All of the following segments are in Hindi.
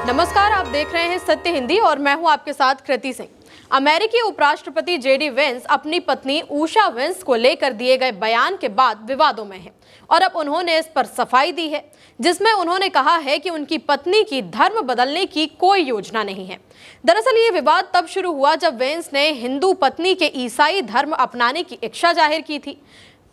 नमस्कार, आप देख रहे हैं सत्य हिंदी और मैं हूं आपके साथ कृति सिंह। अमेरिकी उपराष्ट्रपति जेडी वेंस अपनी पत्नी उषा वेंस को लेकर दिए गए बयान के बाद विवादों में हैं और अब उन्होंने इस पर सफाई दी है, जिसमें उन्होंने कहा है कि उनकी पत्नी की धर्म बदलने की कोई योजना नहीं है। दरअसल ये विवाद तब शुरू हुआ जब वेंस ने हिंदू पत्नी के ईसाई धर्म अपनाने की इच्छा जाहिर की थी।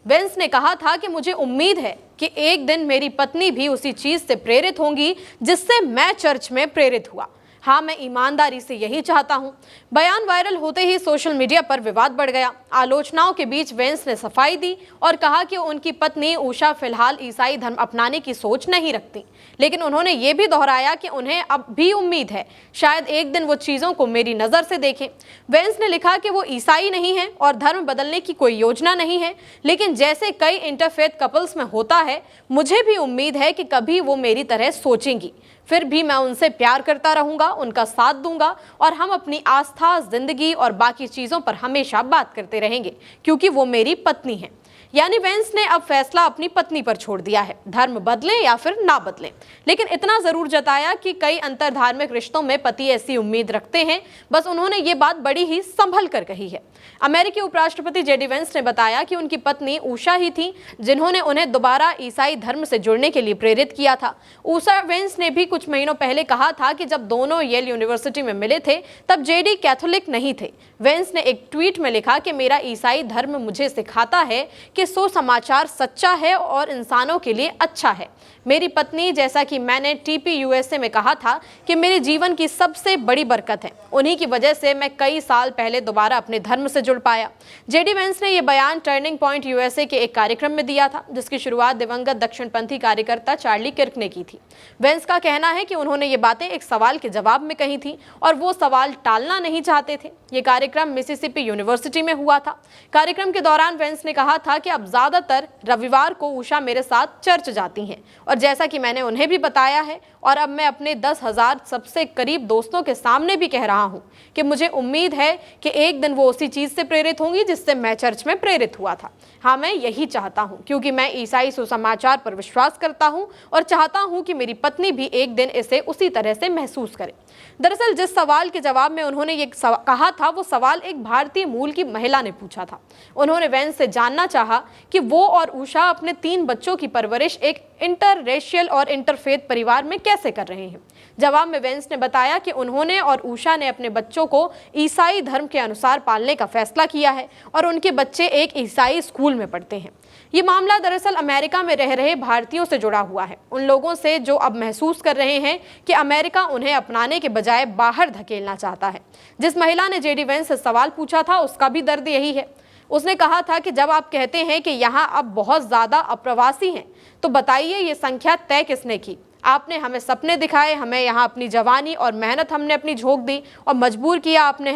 वेंस ने कहा था कि मुझे उम्मीद है कि एक दिन मेरी पत्नी भी उसी चीज से प्रेरित होंगी जिससे मैं चर्च में प्रेरित हुआ। हाँ, मैं ईमानदारी से यही चाहता हूँ। बयान वायरल होते ही सोशल मीडिया पर विवाद बढ़ गया। आलोचनाओं के बीच वेंस ने सफाई दी और कहा कि उनकी पत्नी उषा फिलहाल ईसाई धर्म अपनाने की सोच नहीं रखती, लेकिन उन्होंने ये भी दोहराया कि उन्हें अब भी उम्मीद है शायद एक दिन वो चीज़ों को मेरी नज़र से देखें। वेंस ने लिखा कि वो ईसाई नहीं है और धर्म बदलने की कोई योजना नहीं है, लेकिन जैसे कई इंटरफेथ कपल्स में होता है, मुझे भी उम्मीद है कि कभी वो मेरी तरह सोचेंगी। फिर भी मैं उनसे प्यार करता रहूंगा, उनका साथ दूंगा और हम अपनी आस्था, जिंदगी और बाकी चीज़ों पर हमेशा बात करते रहेंगे क्योंकि वो मेरी पत्नी है। यानी वेंस ने अब फैसला अपनी पत्नी पर छोड़ दिया है, धर्म बदले या फिर ना बदले, लेकिन इतना जरूर जताया कि कई अंतरधार्मिक रिश्तों में पति ऐसी उम्मीद रखते हैं। बस उन्होंने ये बात बड़ी ही संभल कर कही है। अमेरिकी उपराष्ट्रपति जेडी वेंस ने बताया कि उनकी पत्नी उषा ही थी जिन्होंने उन्हें दोबारा ईसाई धर्म से जुड़ने के लिए प्रेरित किया था। उषा वेंस ने भी कुछ महीनों पहले कहा था कि जब दोनों येल यूनिवर्सिटी में मिले थे तब जेडी कैथोलिक नहीं थे। वेंस ने एक ट्वीट में लिखा कि मेरा ईसाई धर्म मुझे सिखाता है कि समाचार सच्चा है और इंसानों के लिए अच्छा है। मेरी पत्नी, जैसा कि मैंने टीपी यूएसए में कहा था, कि मेरे जीवन की सबसे बड़ी बरकत है। उन्हीं की वजह से मैं कई साल पहले दोबारा अपने धर्म से जुड़ पाया। जेडी वेंस ने यह बयान टर्निंग पॉइंट यूएसए के एक कार्यक्रम में दिया था, जिसकी शुरुआत दिवंगत दक्षिणपंथी कार्यकर्ता चार्ली किर्क ने की थी। वेंस का कहना है कि उन्होंने ये बातें एक सवाल के जवाब में कही थी और वो सवाल टालना नहीं चाहते थे। ये कार्यक्रम मिसिसिपी यूनिवर्सिटी में हुआ था। कार्यक्रम के दौरान वेंस ने कहा था कि अब ज्यादातर रविवार को उषा मेरे साथ चर्च जाती हैं और जैसा कि मैंने उन्हें भी बताया है और अब मैं अपने 10,000 सबसे करीब दोस्तों के सामने भी कह रहा हूँ कि मुझे उम्मीद है कि एक दिन वो उसी चीज़ से प्रेरित होंगी जिससे मैं चर्च में प्रेरित हुआ था। हाँ, मैं यही चाहता हूँ क्योंकि मैं ईसाई सुसमाचार पर विश्वास करता हूँ और चाहता हूँ कि मेरी पत्नी भी एक दिन इसे उसी तरह से महसूस करे। दरअसल जिस सवाल के जवाब में उन्होंने ये कहा था, वो सवाल एक भारतीय मूल की महिला ने पूछा था। उन्होंने वेंस से जानना चाहा कि वो और उषा अपने 3 बच्चों की परवरिश एक इंटररेशियल और इंटरफेथ परिवार में कैसे कर रहे हैं। जवाब में वेंस ने बताया कि उन्होंने और उषा ने अपने बच्चों को ईसाई धर्म के अनुसार पालने का फैसला किया है और उनके बच्चे एक ईसाई स्कूल में पढ़ते हैं। ये मामला दरअसल अमेरिका में रह रहे भारतीयों से जुड़ा हुआ है, उन लोगों से जो अब महसूस कर रहे हैं कि अमेरिका उन्हें अपनाने के बजाय बाहर धकेलना चाहता है। जिस महिला ने जेडी वेंस से सवाल पूछा था, उसका भी दर्द यही है। उसने कहा था कि जब आप कहते हैं कि यहाँ अब बहुत ज़्यादा अप्रवासी हैं, तो बताइए ये संख्या तय किसने की? आपने हमें सपने दिखाए, हमें यहाँ अपनी जवानी और मेहनत हमने अपनी झोंक दी और मजबूर किया आपने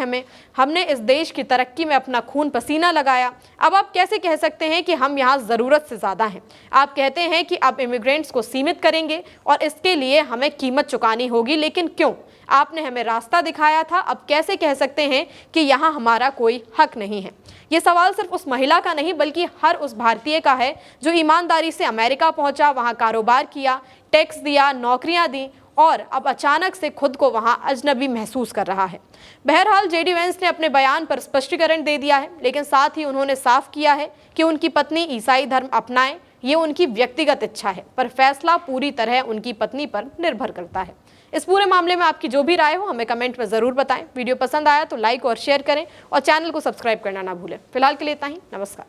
हमने इस देश की तरक्की में अपना खून पसीना लगाया। अब आप कैसे कह सकते हैं कि हम यहाँ ज़रूरत से ज़्यादा हैं? आप कहते हैं कि अब इमिग्रेंट्स को सीमित करेंगे और इसके लिए हमें कीमत चुकानी होगी, लेकिन क्यों? आपने हमें रास्ता दिखाया था, अब कैसे कह सकते हैं कि यहाँ हमारा कोई हक नहीं है? ये सवाल सिर्फ उस महिला का नहीं बल्कि हर उस भारतीय का है जो ईमानदारी से अमेरिका पहुंचा, वहाँ कारोबार किया, टैक्स दिया, नौकरियां दी और अब अचानक से खुद को वहाँ अजनबी महसूस कर रहा है। बहरहाल जेडी वेंस ने अपने बयान पर स्पष्टीकरण दे दिया है, लेकिन साथ ही उन्होंने साफ किया है कि उनकी पत्नी ईसाई धर्म अपनाए, ये उनकी व्यक्तिगत इच्छा है, पर फैसला पूरी तरह उनकी पत्नी पर निर्भर करता है। इस पूरे मामले में आपकी जो भी राय हो हमें कमेंट में ज़रूर बताएं। वीडियो पसंद आया तो लाइक और शेयर करें और चैनल को सब्सक्राइब करना ना भूलें। फिलहाल के लिए इतना ही। नमस्कार।